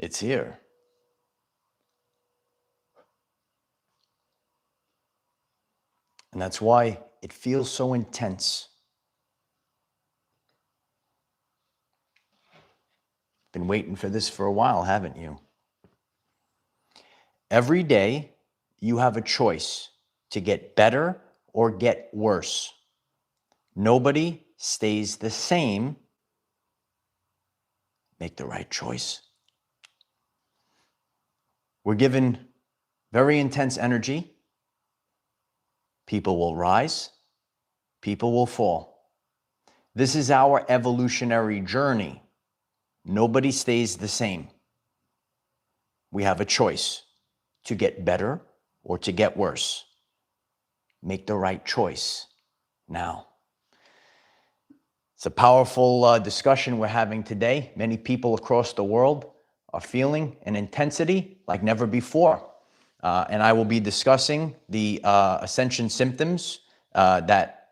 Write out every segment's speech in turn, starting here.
It's here. And that's why it feels so intense. Been waiting for this for a while, haven't you? Every day, you have a choice to get better or get worse. Nobody stays the same. Make the right choice. We're given very intense energy. People will rise. People will fall. This is our evolutionary journey. Nobody stays the same. We have a choice to get better or to get worse. Make the right choice now. It's a powerful discussion we're having today. Many people across the world are feeling an intensity like never before. And I will be discussing the Ascension symptoms that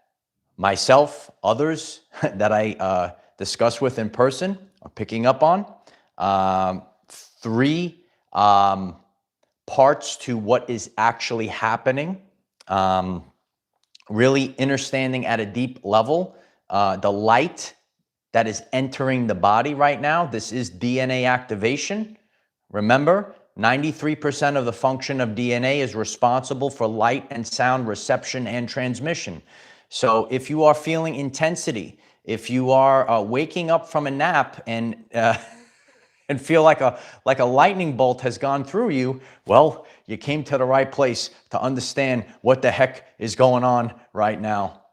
myself, others that I discuss with in person are picking up on. Three parts to what is actually happening. Really understanding at a deep level the light that is entering the body right now. This is DNA activation. Remember, 93% of the function of DNA is responsible for light and sound reception and transmission. So if you are feeling intensity, if you are waking up from a nap and feel like a lightning bolt has gone through you, well, you came to the right place to understand what the heck is going on right now.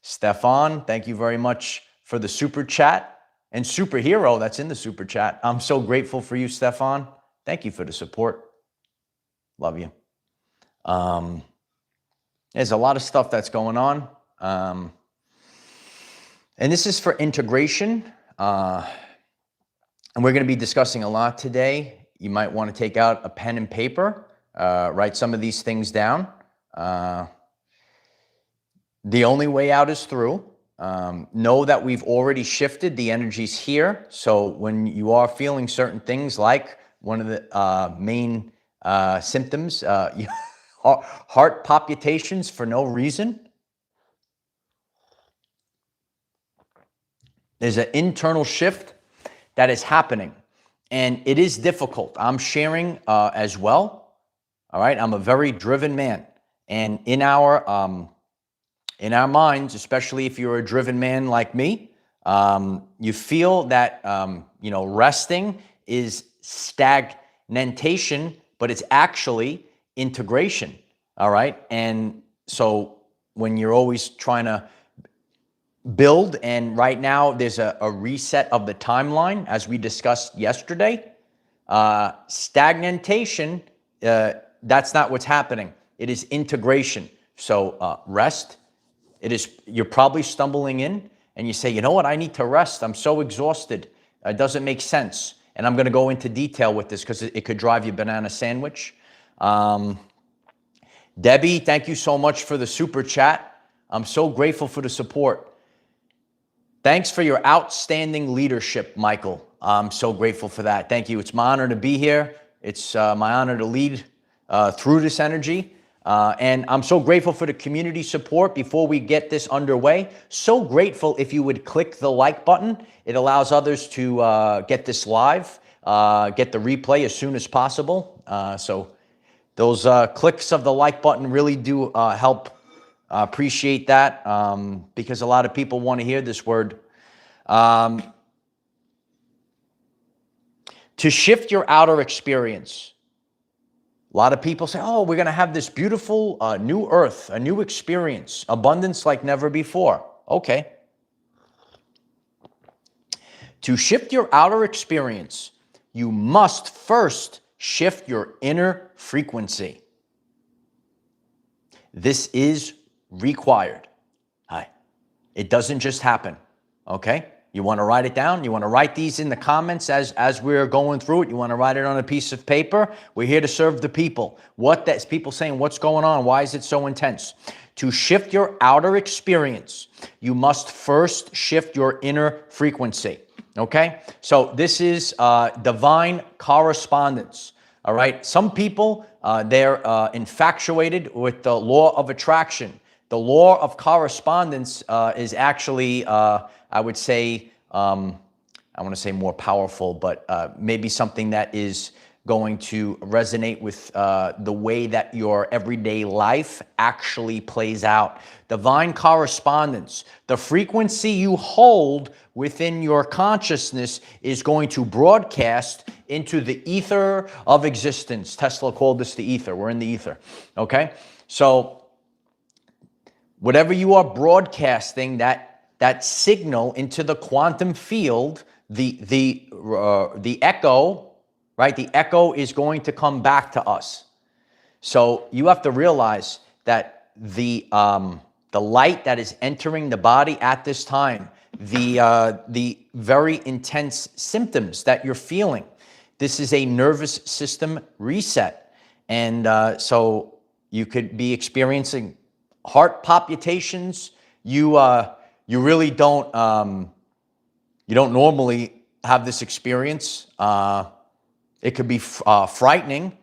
Stefan, thank you very much for the super chat, and superhero that's in the super chat. I'm so grateful for you, Stefan. Thank you for the support. Love you. There's a lot of stuff that's going on. And this is for integration. And we're going to be discussing a lot today. You might want to take out a pen and paper, write some of these things down. The only way out is through. Know that we've already shifted the energies here. So when you are feeling certain things, like one of the main symptoms, heart palpitations for no reason, there's an internal shift that is happening. And it is difficult. I'm sharing as well. All right. I'm a very driven man. And in our minds, especially if you're a driven man like me, you feel that, resting is stagnation, but it's actually integration. All right. And so when you're always trying to build, and right now there's a reset of the timeline, as we discussed yesterday, stagnation, that's not what's happening. It is integration. So rest. You're probably stumbling in and you say, you know what, I need to rest. I'm so exhausted. It doesn't make sense. And I'm going to go into detail with this because it could drive you banana sandwich. Debbie, thank you so much for the super chat. I'm so grateful for the support. Thanks for your outstanding leadership, Michael. I'm so grateful for that. Thank you. It's my honor to be here. It's my honor to lead through this energy. And I'm so grateful for the community support. Before we get this underway, so grateful if you would click the like button. It allows others to get this live, get the replay as soon as possible. So those clicks of the like button really do help. Appreciate that because a lot of people want to hear this word. To shift your outer experience. A lot of people say, oh, we're going to have this beautiful new earth, a new experience, abundance like never before. Okay. To shift your outer experience, you must first shift your inner frequency. This is required. It doesn't just happen. Okay. You want to write it down? You want to write these in the comments as we're going through it? You want to write it on a piece of paper? We're here to serve the people. That's people saying, what's going on? Why is it so intense? To shift your outer experience, you must first shift your inner frequency. Okay, so this is divine correspondence. All right, some people they're infatuated with the law of attraction. The law of correspondence is actually, I would say, I want to say more powerful, but maybe something that is going to resonate with the way that your everyday life actually plays out. Divine correspondence, the frequency you hold within your consciousness is going to broadcast into the ether of existence. Tesla called this the ether. We're in the ether. Okay? So whatever you are broadcasting, that signal into the quantum field, the echo, right? The echo is going to come back to us. So you have to realize that the light that is entering the body at this time, the very intense symptoms that you're feeling, this is a nervous system reset, and so you could be experiencing heart palpitations. You really don't. You don't normally have this experience. It could be frightening.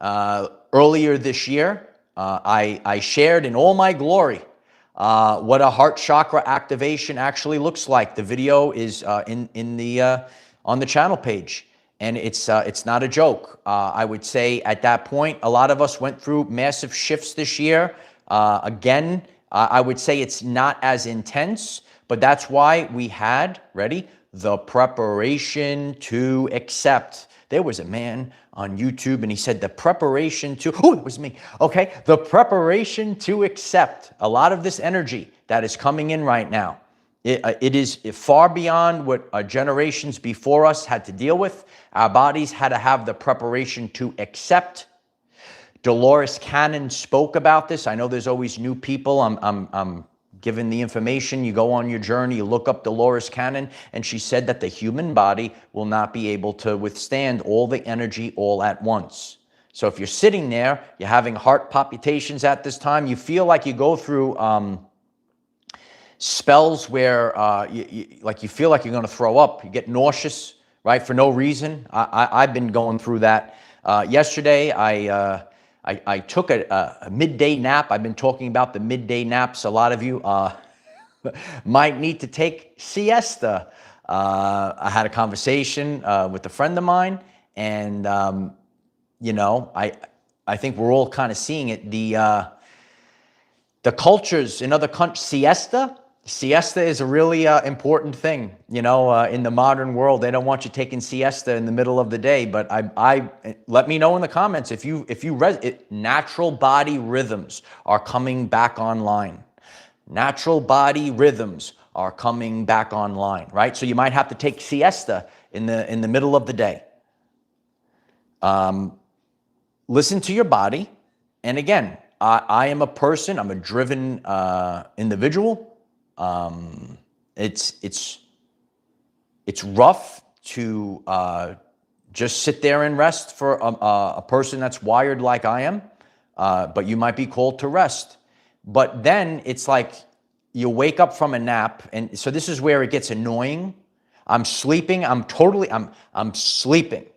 Earlier this year, I shared in all my glory what a heart chakra activation actually looks like. The video is in the on the channel page, and it's not a joke. I would say at that point, a lot of us went through massive shifts this year. Again, I would say it's not as intense, but that's why we had, ready, the preparation to accept. There was a man on YouTube and he said the preparation to, oh, it was me. Okay, the preparation to accept. A lot of this energy that is coming in right now, it is far beyond what generations before us had to deal with. Our bodies had to have the preparation to accept. Dolores Cannon spoke about this. I know there's always new people. I'm given the information. You go on your journey, you look up Dolores Cannon, and she said that the human body will not be able to withstand all the energy all at once. So if you're sitting there, you're having heart palpitations at this time, you feel like you go through spells where you feel like you're going to throw up, you get nauseous, right, for no reason. I've been going through that. Yesterday, I took a midday nap. I've been talking about the midday naps. A lot of you might need to take siesta. I had a conversation with a friend of mine, and I think we're all kind of seeing it. The cultures in other countries, siesta is a really important thing. In the modern world, they don't want you taking siesta in the middle of the day. But I let me know in the comments if natural body rhythms are coming back online. Natural body rhythms are coming back online, right? So you might have to take siesta in the middle of the day. Listen to your body, and again, I am a person. I'm a driven individual. It's rough to just sit there and rest for a person that's wired like I am, but you might be called to rest. But then it's like you wake up from a nap, and so this is where it gets annoying. I'm sleeping. I'm sleeping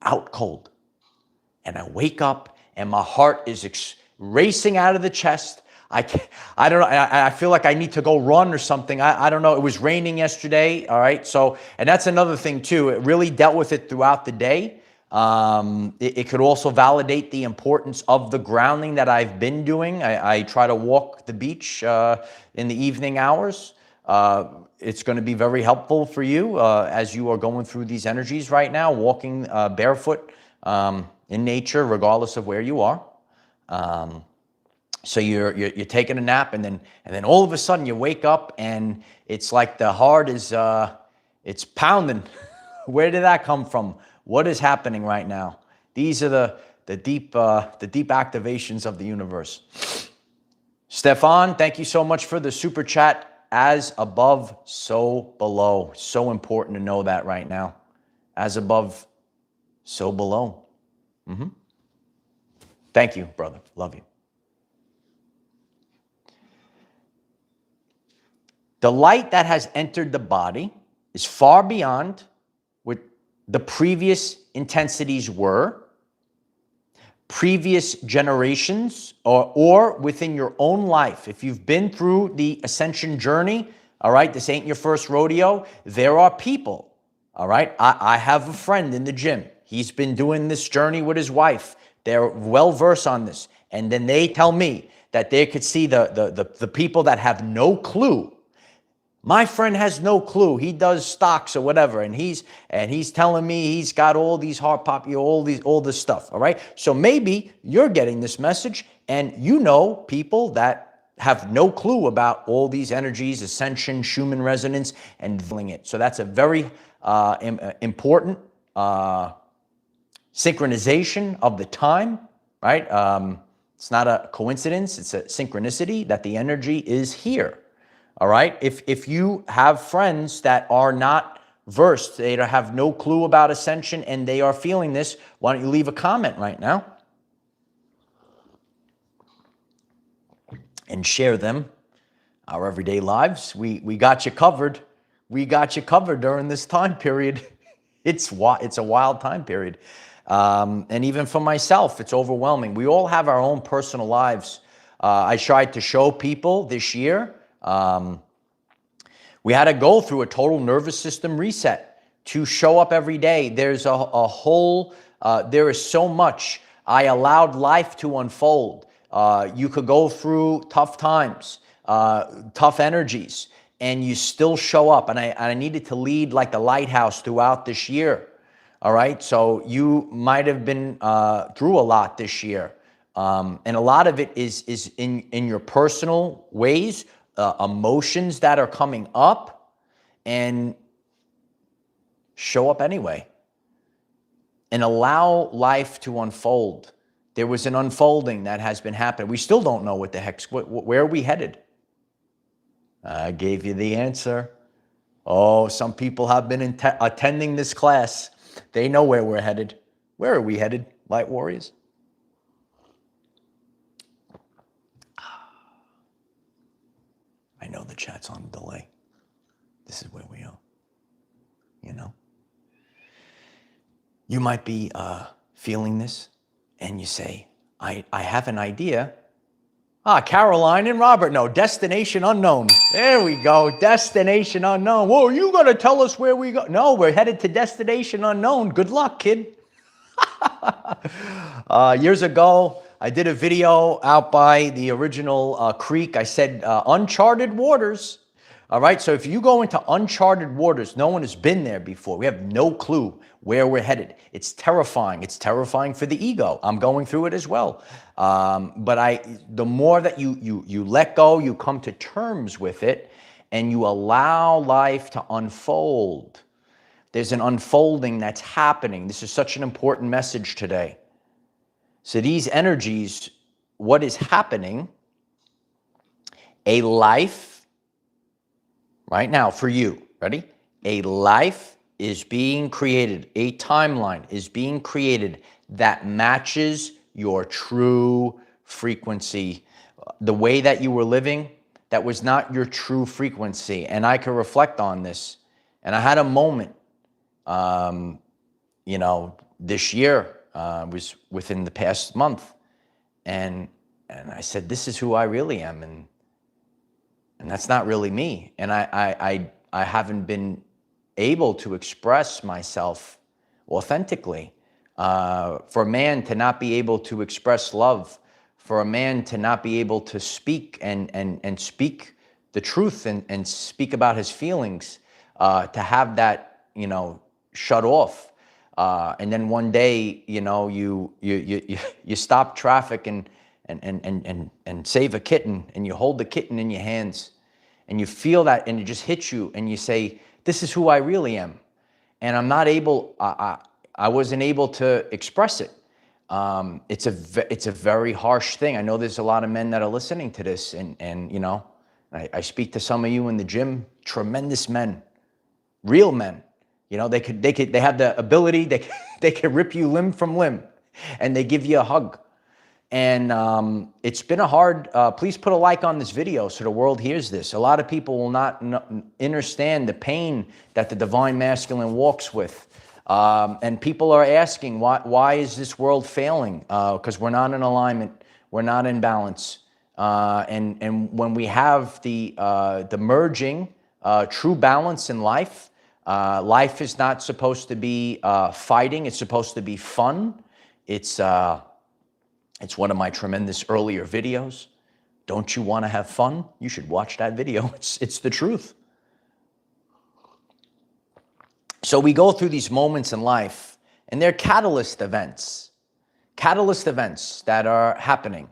out cold, and I wake up and my heart is racing out of the chest. I don't know. I feel like I need to go run or something. I don't know. It was raining yesterday. All right. So, and that's another thing too. It really dealt with it throughout the day. It could also validate the importance of the grounding that I've been doing. I try to walk the beach in the evening hours. It's going to be very helpful for you as you are going through these energies right now, walking barefoot in nature, regardless of where you are. So you're taking a nap, and then all of a sudden you wake up and it's like the heart is it's pounding. Where did that come from? What is happening right now? These are the deep activations of the universe. Stefan, thank you so much for the super chat. As above, so below. So important to know that right now. As above, so below. Thank you, brother. Love you. The light that has entered the body is far beyond what the previous intensities were, previous generations, or within your own life. If you've been through the ascension journey, all right, this ain't your first rodeo. There are people, all right. I have a friend in the gym. He's been doing this journey with his wife. They're well versed on this. And then they tell me that they could see the people that have no clue. My friend has no clue. He does stocks or whatever, and he's telling me he's got all these heart pop, all this stuff. All right. So maybe you're getting this message, and you know people that have no clue about all these energies, ascension, Schumann resonance, and feeling it. So that's a very important synchronization of the time, right? It's not a coincidence. It's a synchronicity that the energy is here. All right. If you have friends that are not versed, they have no clue about ascension, and they are feeling this, why don't you leave a comment right now and share them. Our everyday lives. We got you covered. We got you covered during this time period. It's a wild time period. And even for myself, it's overwhelming. We all have our own personal lives. I tried to show people this year. We had to go through a total nervous system reset to show up every day. There's a whole, there is so much. I allowed life to unfold. You could go through tough times, tough energies, and you still show up. And I needed to lead like the lighthouse throughout this year. All right. So you might have been through a lot this year. And a lot of it is in your personal ways, emotions that are coming up, and show up anyway and allow life to unfold. There was an unfolding that has been happening. We still don't know what the heck's, where are we headed? I gave you the answer. Oh, some people have been attending this class. They know where we're headed. Where are we headed, light warriors? I know the chat's on delay. This is where we are, you know? You might be feeling this, and you say, I have an idea. Caroline and Robert, no, destination unknown. There we go, destination unknown. Whoa, you gonna tell us where we go? No, we're headed to destination unknown. Good luck, kid. Years ago, I did a video out by the original creek. I said, uncharted waters. All right, so if you go into uncharted waters, no one has been there before. We have no clue where we're headed. It's terrifying. It's terrifying for the ego. I'm going through it as well. But the more that you let go, you come to terms with it, and you allow life to unfold. There's an unfolding that's happening. This is such an important message today. So these energies, what is happening, a life, right now for you, ready? A life is being created, a timeline is being created that matches your true frequency. The way that you were living, that was not your true frequency. And I could reflect on this. And I had a moment, this year, was within the past month. And I said, this is who I really am. And that's not really me. And I haven't been able to express myself authentically. For a man to not be able to express love, for a man to not be able to speak and speak the truth and speak about his feelings, to have that, shut off. And then one day, you stop traffic and save a kitten, and you hold the kitten in your hands, and you feel that, and it just hits you, and you say, this is who I really am. And I'm not able, I wasn't able to express it. It's a very harsh thing. I know there's a lot of men that are listening to this, and I speak to some of you in the gym, tremendous men, real men. They have the ability, they can rip you limb from limb, and they give you a hug. And it's been a hard, please put a like on this video so the world hears this. A lot of people will not understand the pain that the divine masculine walks with. And people are asking, why is this world failing? Because we're not in alignment. We're not in balance. And when we have the merging, true balance in life, life is not supposed to be fighting. It's supposed to be fun. It's one of my tremendous earlier videos. Don't you want to have fun? You should watch that video. It's the truth. So we go through these moments in life, and they're catalyst events that are happening.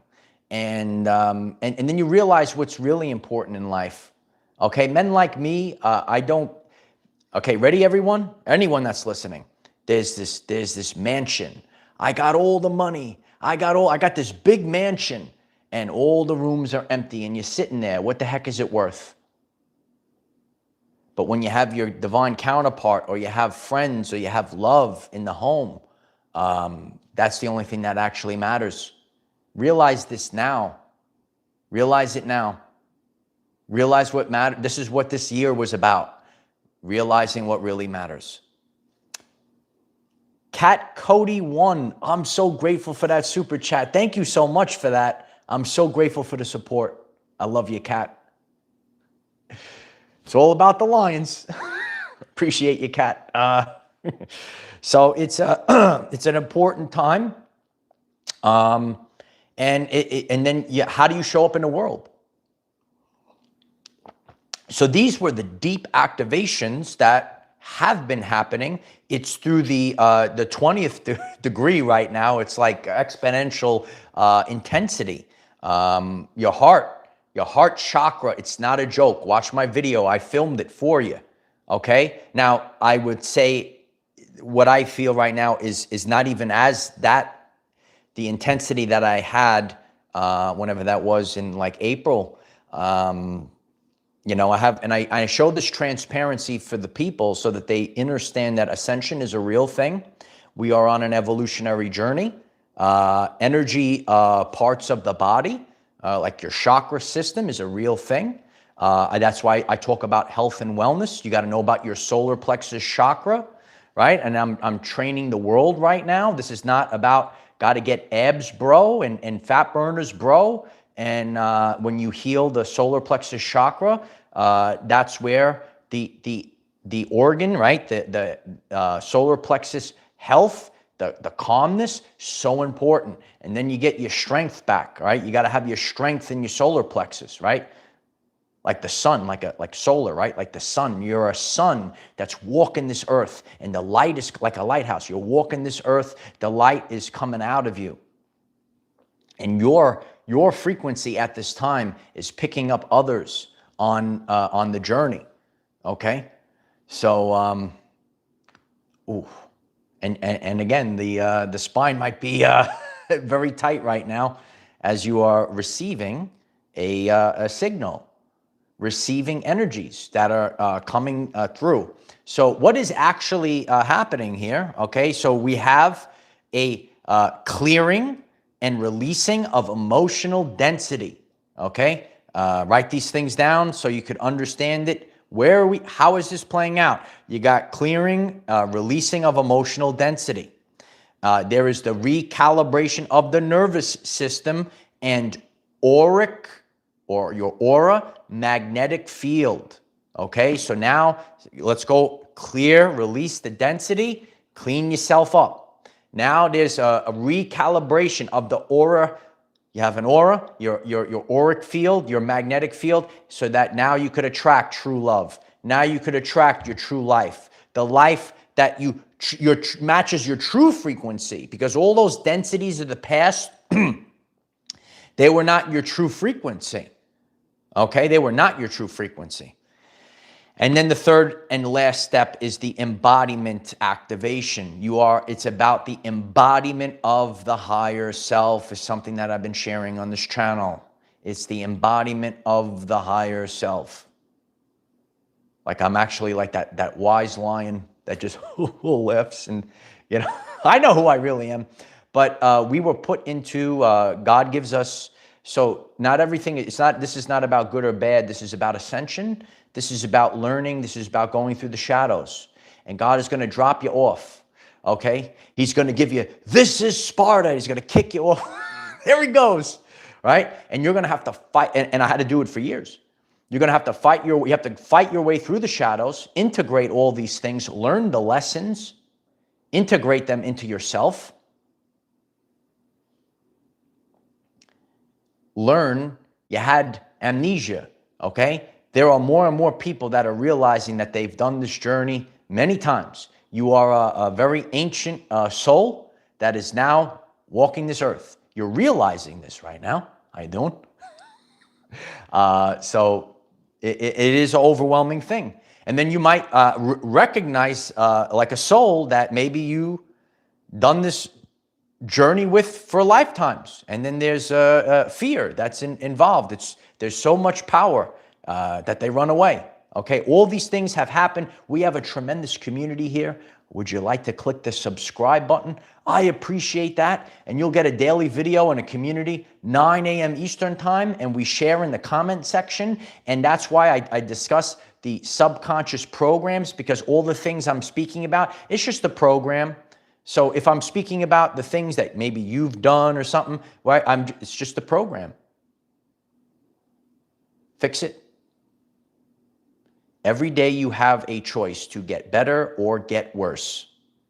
And then you realize what's really important in life. Okay, men like me, okay, ready everyone? Anyone that's listening, there's this mansion. I got all the money. I got this big mansion, and all the rooms are empty, and you're sitting there. What the heck is it worth? But when you have your divine counterpart, or you have friends, or you have love in the home, that's the only thing that actually matters. Realize this now. Realize it now. Realize what matters. This is what this year was about. Realizing what really matters. Cat Cody 1, I'm so grateful for that super chat. Thank you so much for that. I'm so grateful for the support. I love you, Cat. It's all about the Lions. Appreciate you, Cat. So it's an important time. And then how do you show up in the world? So these were the deep activations that have been happening. It's through the 20th degree right now. It's like exponential intensity. Your heart chakra, it's not a joke. Watch my video. I filmed it for you. Okay? Now, I would say what I feel right now is not even as that, the intensity that I had whenever that was in like April. You know, I show this transparency for the people so that they understand that ascension is a real thing. We are on an evolutionary journey. Energy parts of the body, like your chakra system, is a real thing. That's why I talk about health and wellness. You got to know about your solar plexus chakra, right? And I'm training the world right now. This is not about got to get abs, bro, and fat burners, bro. And when you heal the solar plexus chakra, that's where the organ, right? The solar plexus health, the calmness, so important. And then you get your strength back, right? You got to have your strength in your solar plexus, right? Like the sun, like solar, right? Like the sun. You're a sun that's walking this earth, and the light is like a lighthouse. You're walking this earth, the light is coming out of you. And your frequency at this time is picking up others on the journey. Okay? So and again, the spine might be very tight right now as you are receiving a signal, receiving energies that are coming through. So what is actually happening here? Okay, so we have a clearing and releasing of emotional density. Okay, write these things down so you could understand it. Where are we? How is this playing out? You got clearing, releasing of emotional density. There is the recalibration of the nervous system and auric, or your aura, magnetic field. Okay, so now let's go clear, release the density, clean yourself up. Now there's a recalibration of the aura. You have an aura, your auric field, your magnetic field, so that now you could attract true love. Now you could attract your true life, the life that matches your true frequency, because all those densities of the past, they were not your true frequency. Okay, they were not your true frequency. And then the third and last step is the embodiment activation. It's about the embodiment of the higher self, is something that I've been sharing on this channel. It's the embodiment of the higher self. Like I'm actually like that wise lion that just laughs, and I know who I really am. But we were put into, God gives us, so not everything, this is not about good or bad. This is about ascension. This is about learning. This is about going through the shadows. And God is going to drop you off, okay? He's going to give you, this is Sparta. He's going to kick you off. There he goes, right? And you're going to have to fight. And I had to do it for years. You're going to have to fight you have to fight your way through the shadows, integrate all these things, learn the lessons, integrate them into yourself. Learn you had amnesia, okay? There are more and more people that are realizing that they've done this journey many times. You are a very ancient soul that is now walking this earth. You're realizing this right now. How you doing? So it is an overwhelming thing. And then you might recognize like a soul that maybe you done this journey with for lifetimes. And then there's fear that's involved. There's so much power that they run away. Okay, all these things have happened. We have a tremendous community here. Would you like to click the subscribe button? I appreciate that. And you'll get a daily video in a community, 9 a.m. Eastern time, and we share in the comment section. And that's why I discuss the subconscious programs, because all the things I'm speaking about, it's just a program. So if I'm speaking about the things that maybe you've done or something, right, it's just a program. Fix it. Every day you have a choice to get better or get worse.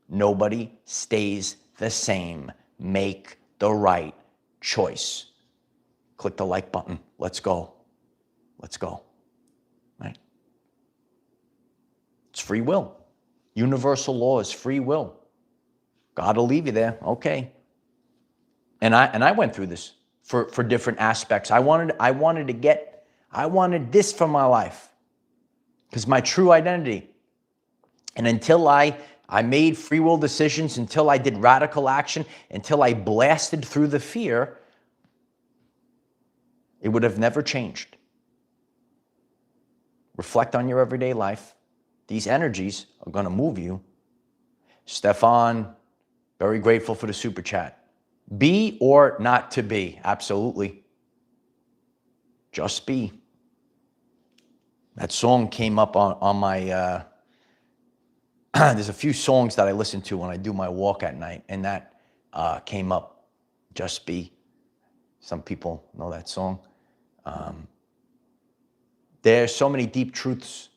Nobody stays the same. Make the right choice. Click the like button. Let's go. Let's go. Right? It's free will. Universal law is free will. God will leave you there. Okay. And I went through this for different aspects. I wanted this for my life. Because my true identity. And until I made free will decisions, until I did radical action, until I blasted through the fear, it would have never changed. Reflect on your everyday life. These energies are going to move you. Stefan, very grateful for the super chat. Be or not to be? Absolutely. Just be. That song came up on my, there's a few songs that I listen to when I do my walk at night, and that came up, Just Be. Some people know that song. There's so many deep truths.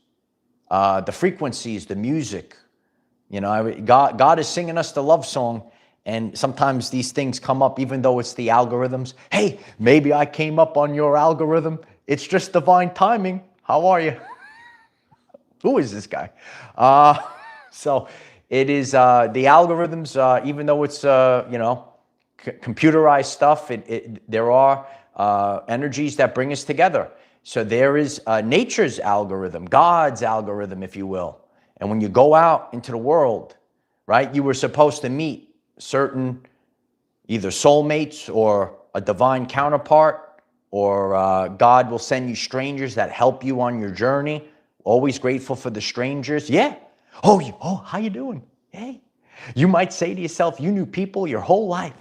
The frequencies, the music, you know, God is singing us the love song, and sometimes these things come up even though it's the algorithms. Hey, maybe I came up on your algorithm. It's just divine timing. How are you? Who is this guy? So it is the algorithms, even though it's, you know, computerized stuff, there are energies that bring us together. So there is nature's algorithm, God's algorithm, if you will. And when you go out into the world, right, you were supposed to meet certain either soulmates or a divine counterpart, or God will send you strangers that help you on your journey. Always grateful for the strangers. Yeah. Oh, how you doing? Hey. You might say to yourself, you knew people your whole life.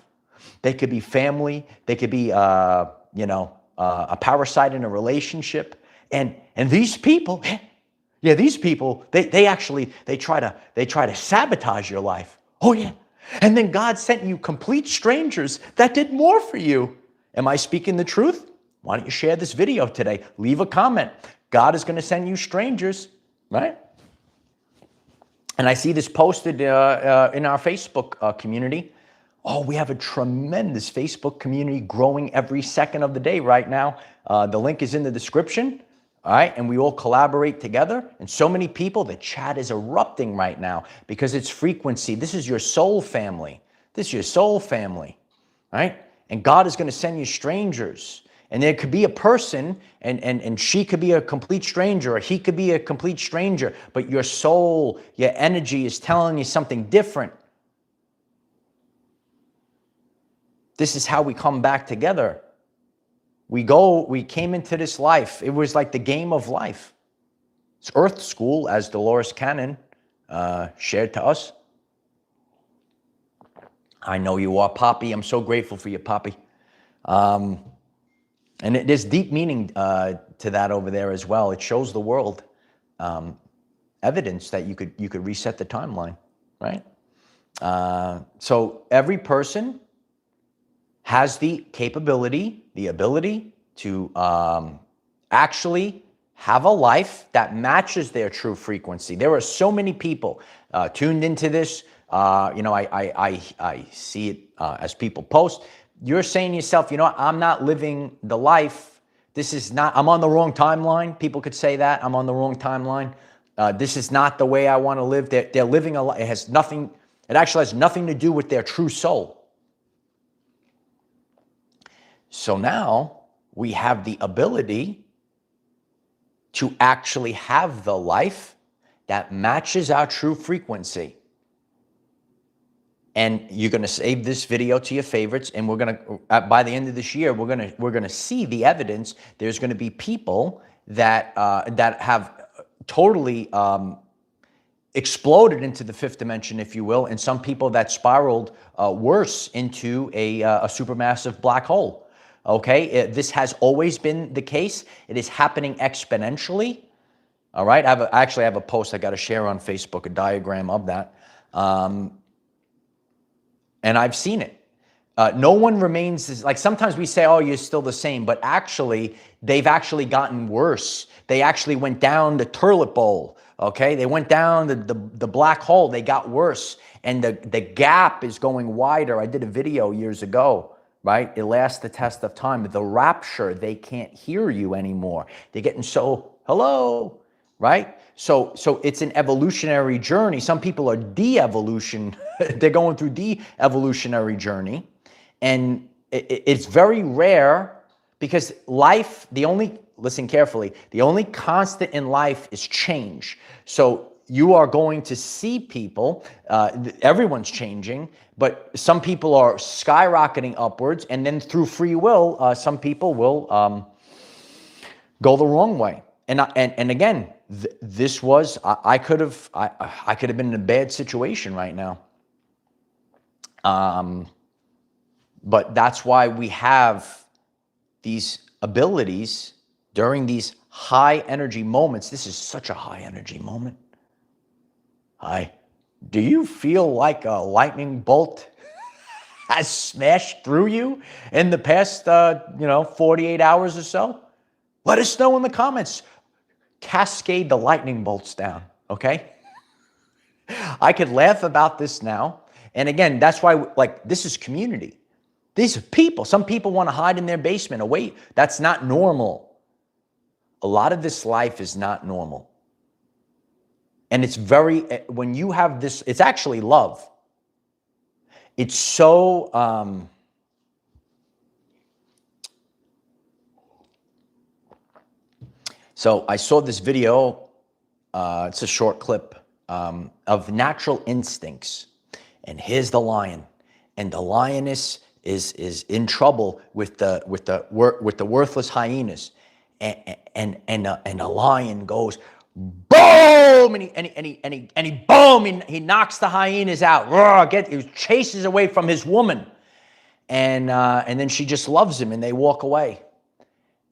They could be family. They could be, you know, a parasite in a relationship. And these people, yeah, these people, they try to sabotage your life. Oh yeah. And then God sent you complete strangers that did more for you. Am I speaking the truth? Why don't you share this video today? Leave a comment. God is going to send you strangers, right? And I see this posted in our Facebook community. Oh, we have a tremendous Facebook community growing every second of the day right now. The link is in the description, all right? And we all collaborate together. And so many people, the chat is erupting right now because it's frequency. This is your soul family. This is your soul family, right? And God is going to send you strangers. And there could be a person, and she could be a complete stranger, or he could be a complete stranger, but your soul, your energy is telling you something different. This is how we come back together. We came into this life. It was like the game of life. It's Earth School, as Dolores Cannon shared to us. I know you are, Poppy. I'm so grateful for you, Poppy. And there's deep meaning to that over there as well. It shows the world evidence that you could reset the timeline, right? So every person has the capability, the ability to actually have a life that matches their true frequency. There are so many people tuned into this. I see it as people post. You're saying to yourself, you know what, I'm not living the life. This is not, I'm on the wrong timeline. People could say that, I'm on the wrong timeline. This is not the way I want to live. They're living a life. It actually has nothing to do with their true soul. So now we have the ability to actually have the life that matches our true frequency. And you're going to save this video to your favorites, and we're going to, by the end of this year, we're going to see the evidence. There's going to be people that have totally exploded into the fifth dimension, if you will, and some people that spiraled worse into a supermassive black hole. Okay, this has always been the case. It is happening exponentially. All right, I actually have a post I got to share on Facebook, a diagram of that. And I've seen it. No one remains, like sometimes we say, oh, you're still the same, but actually, they've actually gotten worse. They actually went down the toilet bowl, okay? They went down the black hole, they got worse. And the gap is going wider. I did a video years ago, right? It lasts the test of time. The rapture, they can't hear you anymore. They're getting so, hello, right? So it's an evolutionary journey. Some people are de-evolution. They're going through de-evolutionary journey. And it's very rare because life, listen carefully, the only constant in life is change. So you are going to see people, everyone's changing, but some people are skyrocketing upwards, and then through free will, some people will go the wrong way. And again, this was, I could have been in a bad situation right now. But that's why we have these abilities during these high energy moments. This is such a high energy moment. Do you feel like a lightning bolt has smashed through you in the past, 48 hours or so? Let us know in the comments. Cascade the lightning bolts down, okay? I could laugh about this now. And again, that's why, this is community. These are people. Some people want to hide in their basement away. That's not normal. A lot of this life is not normal. And it's when you have this, it's actually love. It's so, so I saw this video, it's a short clip, of natural instincts. And here's the lion. And the lioness is in trouble with the worthless hyenas. And the lion goes, boom, and he boom, and he knocks the hyenas out. He chases away from his woman, and then she just loves him, and they walk away.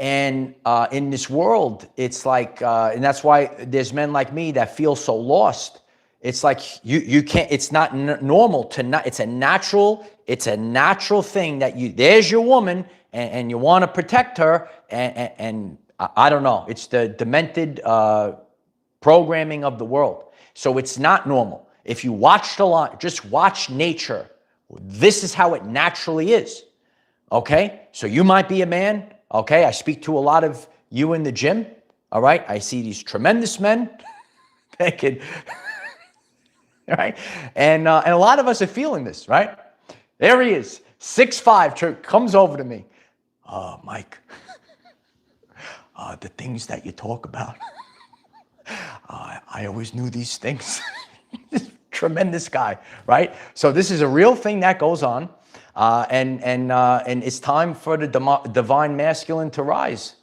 And in this world, it's like, and that's why there's men like me that feel so lost. It's like you can't. It's not normal to not. It's a natural thing that there's your woman, and you want to protect her, and I don't know. It's the demented programming of the world. So it's not normal. If you watched a lot, just watch nature. This is how it naturally is. Okay? So you might be a man. Okay? I speak to a lot of you in the gym. All right? I see these tremendous men. They could, right? And a lot of us are feeling this, right? There he is. 6'5", comes over to me. Oh, Mike. The things that you talk about. I always knew these things. Tremendous guy, right? So this is a real thing that goes on, and it's time for the divine masculine to rise.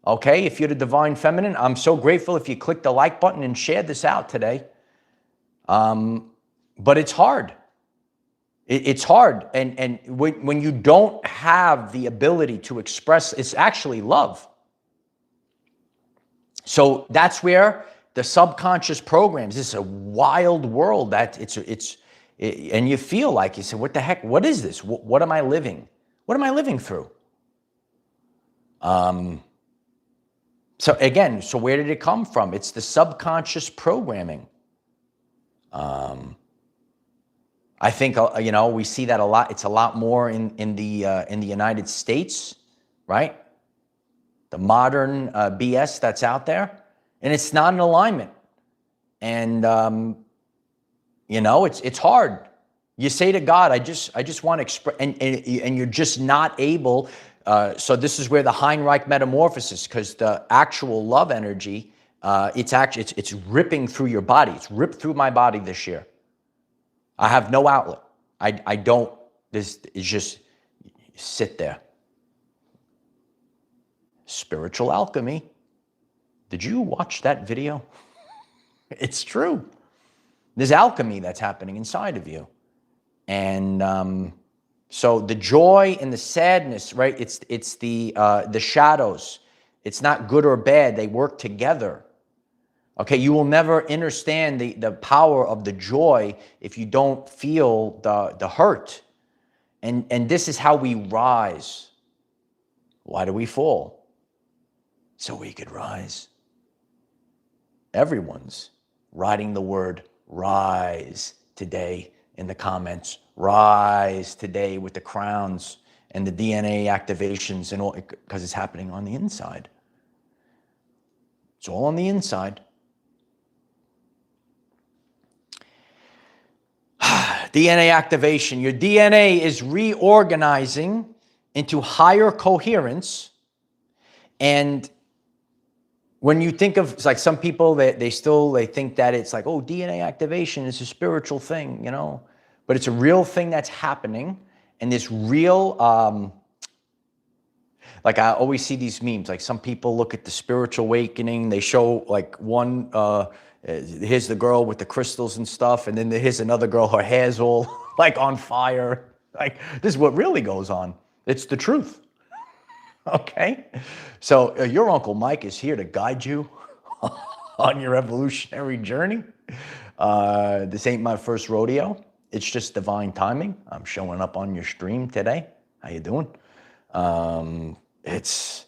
Okay, if you're the divine feminine, I'm so grateful if you click the like button and share this out today. But it's hard. It's hard. And when you don't have the ability to express, it's actually love. So that's where the subconscious programs, this is a wild world that and you feel like, you say, what the heck, what is this? What am I living? What am I living through? So again, so where did it come from? It's the subconscious programming. I think, we see that a lot. It's a lot more in the United States, right? The modern BS that's out there, and it's not in alignment. And it's hard. You say to God, I just want to express, and you're just not able. So this is where the Heinrich metamorphosis, because the actual love energy, it's ripping through your body. It's ripped through my body this year. I have no outlet. I don't. This is just sit there. Spiritual alchemy. Did you watch that video? It's true. There's alchemy that's happening inside of you. And so the joy and the sadness, right? It's the shadows. It's not good or bad. They work together. Okay, you will never understand the power of the joy if you don't feel the hurt. And this is how we rise. Why do we fall? So we could rise. Everyone's writing the word rise today in the comments. Rise today with the crowns and the DNA activations and all, because it's happening on the inside. It's all on the inside. DNA activation. Your DNA is reorganizing into higher coherence. And when you think of, it's like some people, they think that it's like, oh, DNA activation is a spiritual thing, but it's a real thing that's happening. And this real, like I always see these memes, like some people look at the spiritual awakening, they show like one, here's the girl with the crystals and stuff, and then here's another girl, her hair's all like on fire. Like, this is what really goes on. It's the truth. Okay? So your Uncle Mike is here to guide you on your evolutionary journey. This ain't my first rodeo. It's just divine timing. I'm showing up on your stream today. How you doing? It's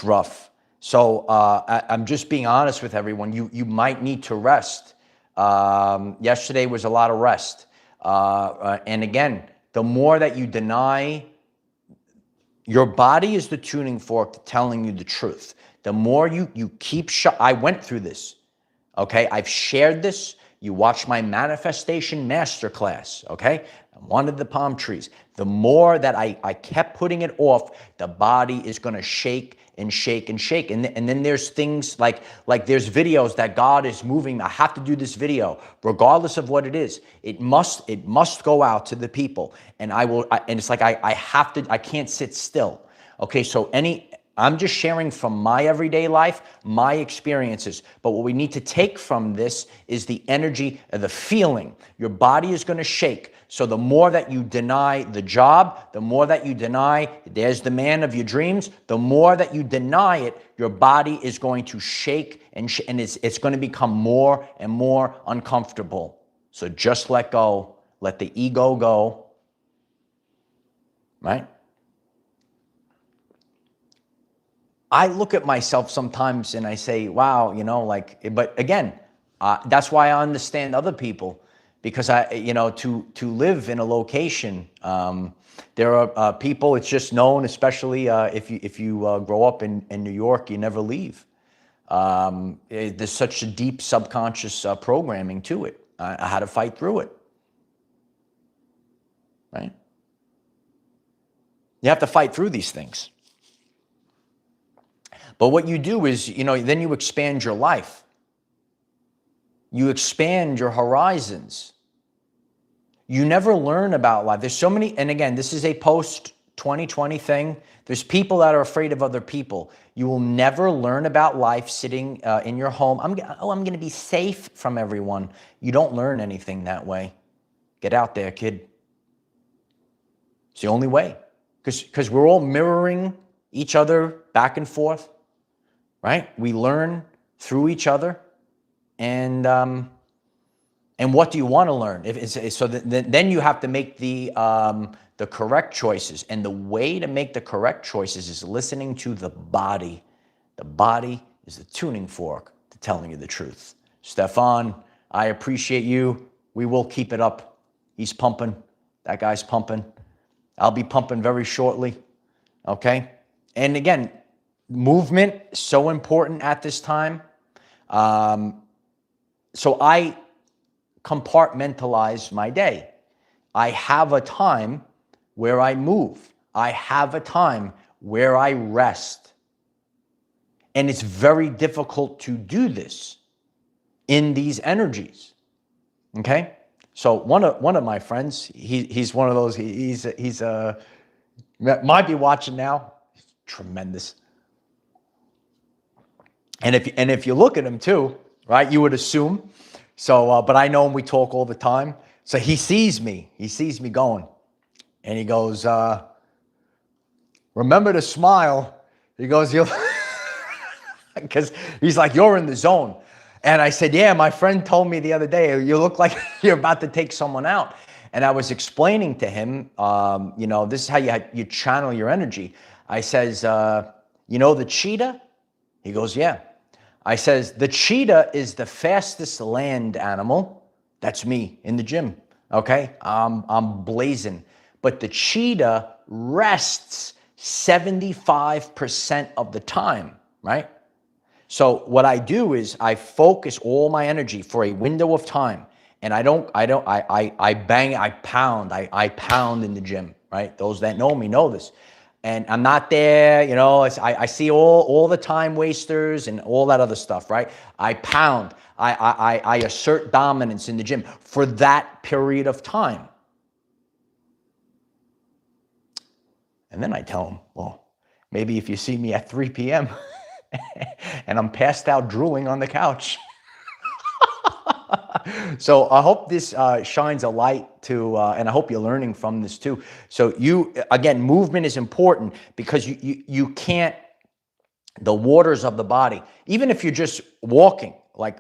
rough. So I'm just being honest with everyone. You might need to rest. Yesterday was a lot of rest. And again, the more that you deny, your body is the tuning fork telling you the truth. The more you keep I went through this. Okay, I've shared this. You watch my manifestation masterclass. Okay, I wanted the palm trees. The more that I kept putting it off, the body is going to shake and shake and shake. And then there's things like there's videos that God is moving. I have to do this video, regardless of what it is. It must go out to the people. And and it's like I can't sit still. Okay, so I'm just sharing from my everyday life, my experiences. But what we need to take from this is the energy, the feeling. Your body is going to shake. So the more that you deny the job, the more that you deny, there's the man of your dreams, the more that you deny it, your body is going to shake and it's going to become more and more uncomfortable. So just let go. Let the ego go. Right? I look at myself sometimes and I say, wow, but again, that's why I understand other people, because to live in a location, there are people, it's just known, especially if you grow up in New York, you never leave. There's such a deep subconscious programming to it. I had to fight through it, right? You have to fight through these things. But what you do is, then you expand your life. You expand your horizons. You never learn about life. There's so many, and again, this is a post-2020 thing. There's people that are afraid of other people. You will never learn about life sitting in your home. I'm going to be safe from everyone. You don't learn anything that way. Get out there, kid. It's the only way. Because we're all mirroring each other back and forth, right? We learn through each other. And what do you want to learn? Then you have to make the correct choices. And the way to make the correct choices is listening to the body. The body is the tuning fork to telling you the truth. Stefan, I appreciate you. We will keep it up. He's pumping. That guy's pumping. I'll be pumping very shortly. Okay? And again, movement is so important at this time. So I compartmentalize my day. I have a time where I move. I have a time where I rest. And it's very difficult to do this in these energies. Okay? So one of my friends, he's one of those, he's might be watching now. He's tremendous. And if you look at him too, right, you would assume. So, but I know him, we talk all the time. So he sees me going. And he goes, remember to smile. He goes, you'll, because he's like, you're in the zone. And I said, yeah, my friend told me the other day, you look like you're about to take someone out. And I was explaining to him, this is how you channel your energy. I says, you know the cheetah? He goes, yeah. I says, the cheetah is the fastest land animal. That's me in the gym, okay? I'm blazing. But the cheetah rests 75% of the time, right? So what I do is I focus all my energy for a window of time. And I pound in the gym, right? Those that know me know this. And I'm not there, I see all the time wasters and all that other stuff, right? I pound, I assert dominance in the gym for that period of time. And then I tell them, well, maybe if you see me at 3 p.m. and I'm passed out drooling on the couch. So I hope this shines a light to, and I hope you're learning from this too. So again, movement is important because you can't, the waters of the body, even if you're just walking, like,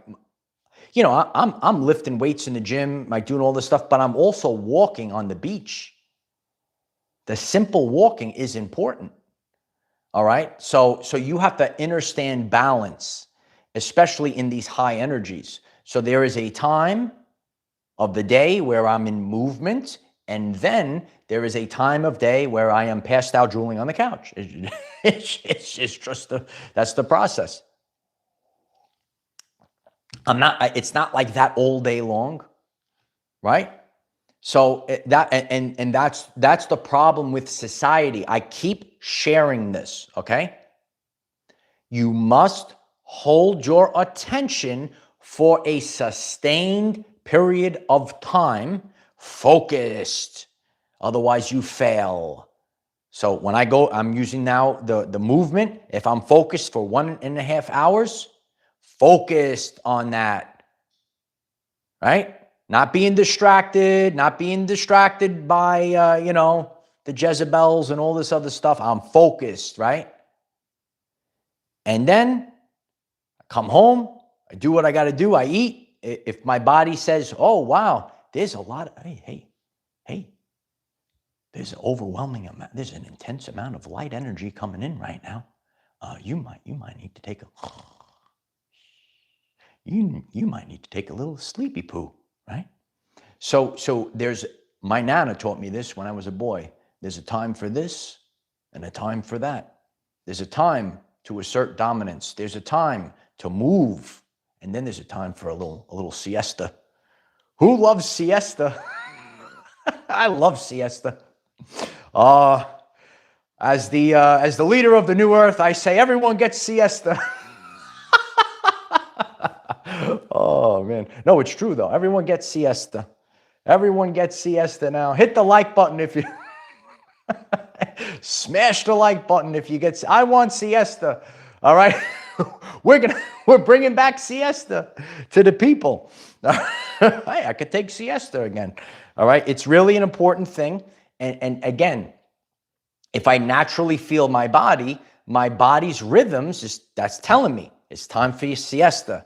I'm lifting weights in the gym, like doing all this stuff, but I'm also walking on the beach. The simple walking is important. All right. So you have to understand balance, especially in these high energies. So there is a time of the day where I'm in movement, and then there is a time of day where I am passed out drooling on the couch. It's just that's the process. It's not like that all day long, right? So that's the problem with society. I keep sharing this, okay? You must hold your attention for a sustained period of time, focused. Otherwise, you fail. So when I go, I'm using now the movement. If I'm focused for 1.5 hours, focused on that, right? Not being distracted by, the Jezebels and all this other stuff. I'm focused, right? And then I come home, I do what I got to do. I eat. If my body says, oh, wow, there's a lot of, hey, there's an overwhelming amount, there's an intense amount of light energy coming in right now. You might need to take you might need to take a little sleepy poo, right? So my Nana taught me this when I was a boy. There's a time for this and a time for that. There's a time to assert dominance. There's a time to move. And then there's a time for a little siesta. Who loves siesta? I love siesta. As the leader of the new earth, I say everyone gets siesta. Oh man, no, it's true though. Everyone gets siesta. Everyone gets siesta now. Hit the like button if you smash the like button if you get. I want siesta. All right, we're bringing back siesta to the people. Hey, I could take siesta again. All right, it's really an important thing. And again, if I naturally feel my body's rhythms, that's telling me it's time for your siesta.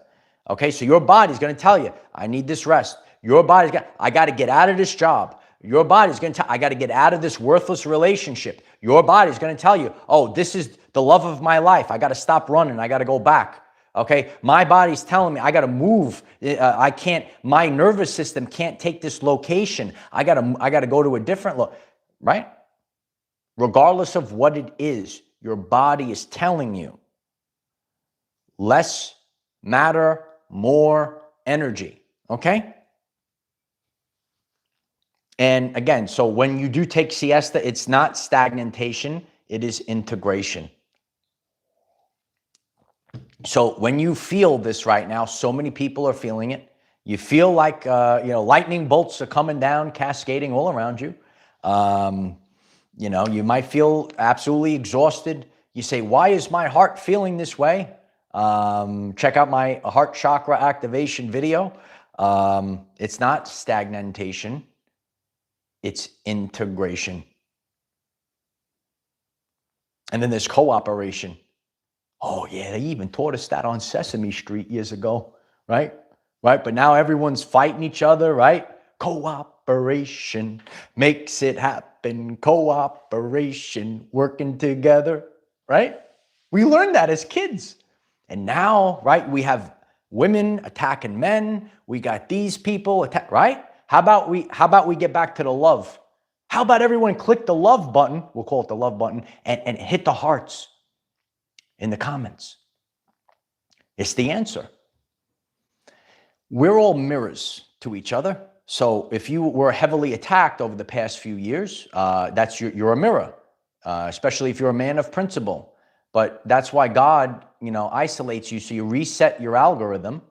Okay, so your body's going to tell you, I need this rest. I got to get out of this job. Your body's going to tell, I got to get out of this worthless relationship. Your body's going to tell you, oh, this is the love of my life. I got to stop running. I got to go back. Okay, my body's telling me I got to move. I can't. My nervous system can't take this location. I got to go to a different right? Regardless of what it is, your body is telling you less matter, more energy. Okay. And again, so when you do take siesta, it's not stagnation, it is integration. So when you feel this right now, so many people are feeling it. You feel like, lightning bolts are coming down, cascading all around you. You might feel absolutely exhausted. You say, why is my heart feeling this way? Check out my heart chakra activation video. It's not stagnation. It's integration. And then there's cooperation. Oh, yeah, they even taught us that on Sesame Street years ago, right? Right, but now everyone's fighting each other, right? Cooperation makes it happen. Cooperation, working together, right? We learned that as kids. And now, right, we have women attacking men. We got these people right? How about we get back to the love? How about everyone click the love button? We'll call it the love button and hit the hearts in the comments. It's the answer. We're all mirrors to each other. So if you were heavily attacked over the past few years, you're a mirror, especially if you're a man of principle. But that's why God, isolates you. So you reset your algorithm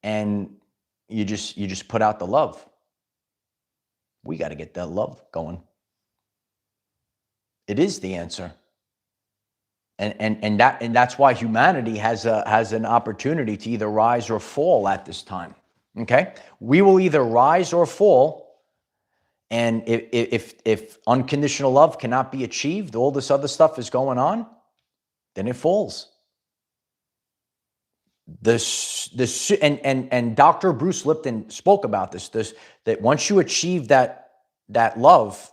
and you just put out the love. We got to get that love going. It is the answer. And that's why humanity has an opportunity to either rise or fall at this time. Okay? We will either rise or fall. And if unconditional love cannot be achieved, all this other stuff is going on, then it falls. And Dr. Bruce Lipton spoke about this that once you achieve that love,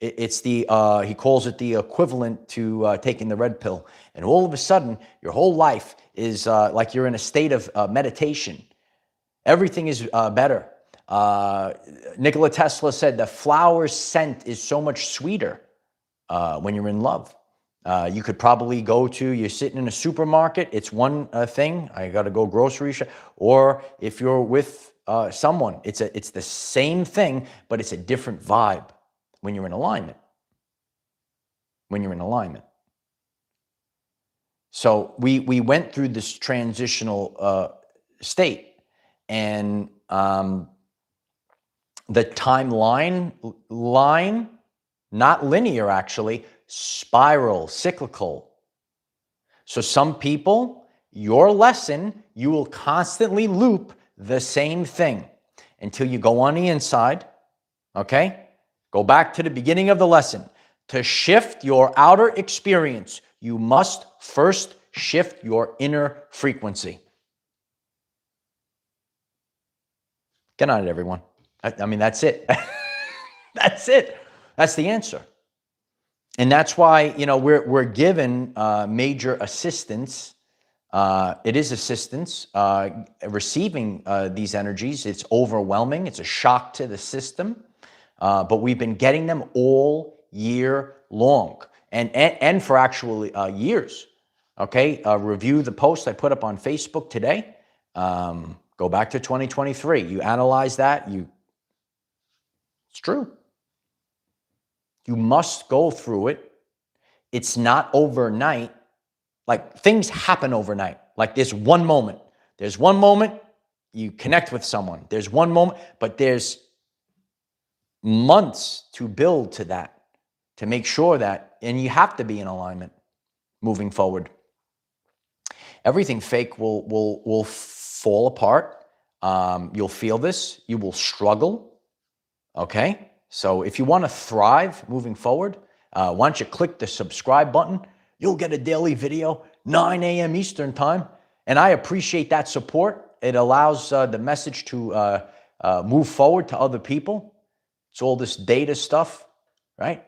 it's he calls it the equivalent to taking the red pill. And all of a sudden, your whole life is like you're in a state of meditation. Everything is better. Nikola Tesla said the flower's scent is so much sweeter when you're in love. You could probably you're sitting in a supermarket, it's one thing, I got to go grocery shop, or if you're with someone, it's the same thing, but it's a different vibe when you're in alignment. So we went through this transitional state, and the timeline, not linear actually, spiral, cyclical. So some people, your lesson, you will constantly loop the same thing until you go on the inside, okay? Go back to the beginning of the lesson. To shift your outer experience, you must first shift your inner frequency. Good night, everyone. I mean, that's it. That's it. That's the answer. And that's why, we're given major assistance. It is assistance. Receiving these energies, it's overwhelming. It's a shock to the system. But we've been getting them all year long and for actually years. Okay, review the post I put up on Facebook today. Go back to 2023. You analyze that. It's true. You must go through it. It's not overnight. Like, things happen overnight. Like, there's one moment. You connect with someone. There's one moment, but there's months to build to that, to make sure that, and you have to be in alignment moving forward. Everything fake will fall apart. You'll feel this. You will struggle. Okay? So if you want to thrive moving forward, why don't you click the subscribe button? You'll get a daily video, 9 a.m. Eastern time. And I appreciate that support. It allows the message to move forward to other people. It's all this data stuff, right?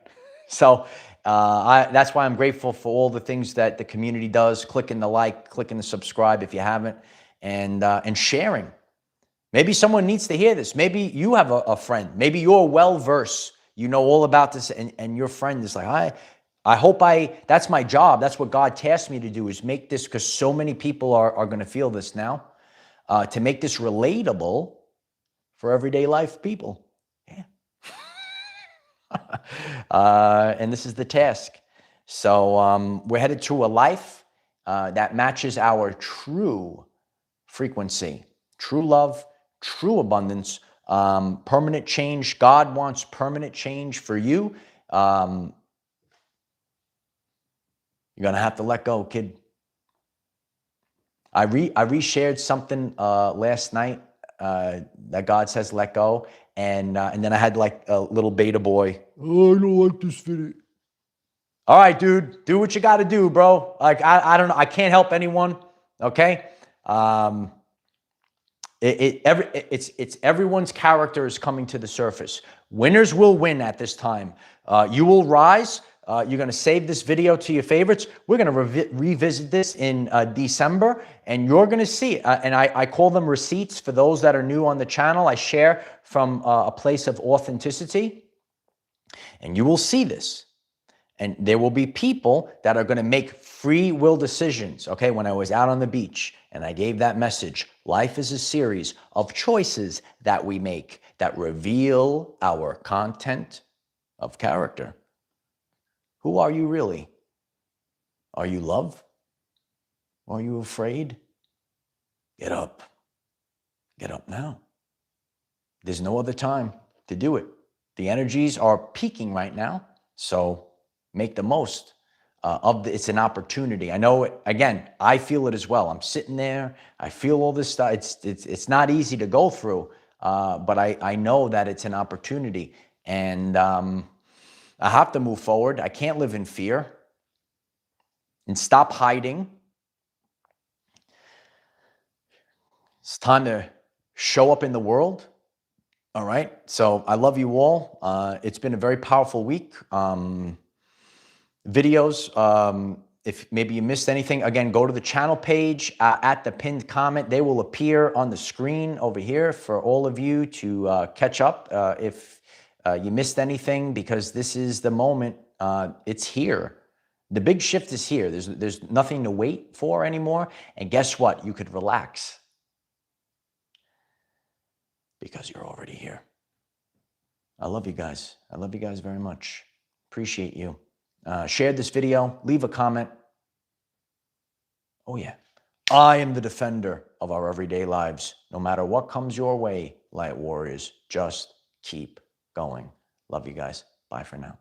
So that's why I'm grateful for all the things that the community does. Clicking the like, clicking the subscribe if you haven't, and sharing. Maybe someone needs to hear this. Maybe you have a friend. Maybe you're well-versed. You know all about this, and your friend is like, I hope that's my job. That's what God tasked me to do, is make this, because so many people are going to feel this now, to make this relatable for everyday life people. Yeah. And this is the task. So we're headed to a life that matches our true frequency, true love, true abundance, permanent change. God wants permanent change for you. You're going to have to let go, kid. I reshared something last night that God says let go, and then I had like a little beta boy. Oh, I don't like this video. All right, dude, do what you got to do, bro. Like I don't know, I can't help anyone. Okay, it's everyone's character is coming to the surface. Winners will win at this time. You will rise. You're going to save this video to your favorites. We're going to revisit this in December, and you're going to see, and I call them receipts for those that are new on the channel. I share from a place of authenticity, and you will see this. And there will be people that are going to make free will decisions. Okay, when I was out on the beach and I gave that message, life is a series of choices that we make that reveal our content of character. Who are you really? Are you love? Are you afraid? Get up. Get up now. There's no other time to do it. The energies are peaking right now, so make the most of it's an opportunity. I know it, again, I feel it as well. I'm sitting there, I feel all this stuff. It's not easy to go through, but I know that it's an opportunity, and I have to move forward. I can't live in fear and stop hiding. It's time to show up in the world. All right. So I love you all. It's been a very powerful week. Videos, if maybe you missed anything, again, go to the channel page at the pinned comment. They will appear on the screen over here for all of you to catch up if you missed anything, because this is the moment. It's here. The big shift is here. There's nothing to wait for anymore. And guess what? You could relax because you're already here. I love you guys. I love you guys very much. Appreciate you. Share this video, leave a comment. Oh yeah, I am the defender of our everyday lives. No matter what comes your way, light warriors, just keep going. Love you guys. Bye for now.